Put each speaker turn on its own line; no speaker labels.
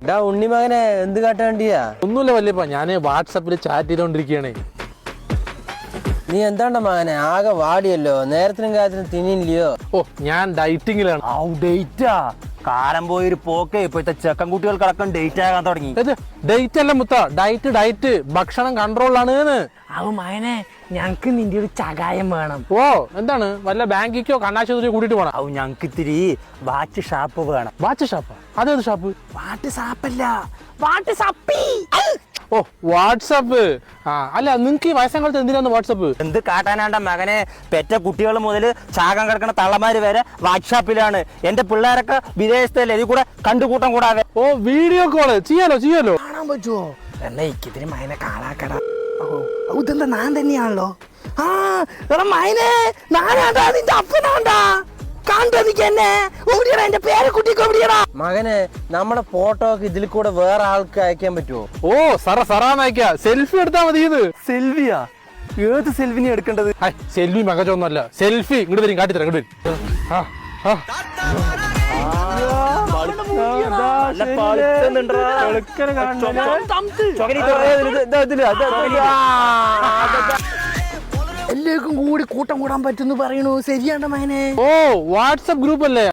ഉണ്ണിമകനെ എന്ത് കാട്ടാണ്ടിയാ?
ഒന്നുമില്ല വല്യപ്പ, ഞാന് വാട്സാപ്പിൽ ചാറ്റ് ചെയ്തോണ്ടിരിക്കുകയാണ്.
നീ എന്താണ്ട മകനെ ആകെ വാടിയല്ലോ, നേരത്തിനും കാര്യത്തിനും തിന്നില്ലയോ?
ഓ, ഞാൻ ഡയറ്റിങ്ങിലാണ്.
ഡേറ്റാ കാലം പോയൊരു പോക്കേ. ഇപ്പോഴത്തെ ചെക്കൻ കുട്ടികൾക്കടക്കം ഡേറ്റ് ആകാൻ തുടങ്ങി.
ഡേറ്റ് അല്ല മുത്ത, ഡയറ്റ് ഭക്ഷണം കൺട്രോളാണ്.
മകനെ ഞങ്ങക്ക് നിന്റെ ഒരു ചകായം വേണം.
ഓ, എന്താണ്? വല്ല ബാങ്കിക്കോ കണ്ണാശുപത്രിയോ കൂട്ടിട്ട് പോണം?
ഞങ്ങക്ക് ഇത്തിരി വാച്ച് ഷാപ്പ് വേണം.
വാച്ച് ഷാപ്പാ? അതേത് ഷാപ്പ്?
വാട്ട് ഷാപ്പല്ല, വാട്ട് ഷാപ്പി.
ഓ, വാട്സാപ്പ്. അല്ല, നിങ്ങക്ക് ഈ വയസ്സാം കാലത്ത് എന്തിനാണ് വാട്സാപ്പ്?
എന്ത് കാട്ടാനാണ്ട മകനെ, പെറ്റ കുട്ടികൾ മുതൽ ചാകം കിടക്കുന്ന തള്ളമാര് വരെ വാട്സാപ്പിലാണ്. എന്റെ പിള്ളേരൊക്കെ വിദേശത്തല്ലേ, ഇതിൽ കൂടെ കണ്ടുകൂട്ടം കൂടാതെ.
ഓ, വീഡിയോ കോള് ചെയ്യാലോ.
കാണാൻ പറ്റുമോ? എന്നാ ഇക്കിതിന് മകനെ കാണാക്കട. ഇതെന്താ ഞാൻ തന്നെയാണല്ലോ. മകനെ ഞാനാണ്ടാ, നിന്റെ അപ്പനാണ്ടാ.
മകനെ, നമ്മുടെ ഫോട്ടോ ഒക്കെ ഇതിൽ കൂടെ വേറെ ആൾക്ക് അയക്കാൻ പറ്റുമോ?
ഓ, സറാന്നയക്കാ. സെൽഫി എടുത്താ മതി. ഇത്
സെൽവിയാ? ഏത് സെൽവിനെ എടുക്കേണ്ടത്?
സെൽഫി മകച്ചൊന്നുമല്ല, സെൽഫി. ഇങ്ങോട്ട് വരും, കാട്ടിത്തരാം. ഇങ്ങോട്ട് വരും.
എല്ലാവർക്കും കൂടി കൂട്ടം കൂടാൻ പറ്റുന്നു പറയണു. ശരിയാണ്ട മകനെ.
ഓ, വാട്സപ്പ് ഗ്രൂപ്പ് അല്ലേ?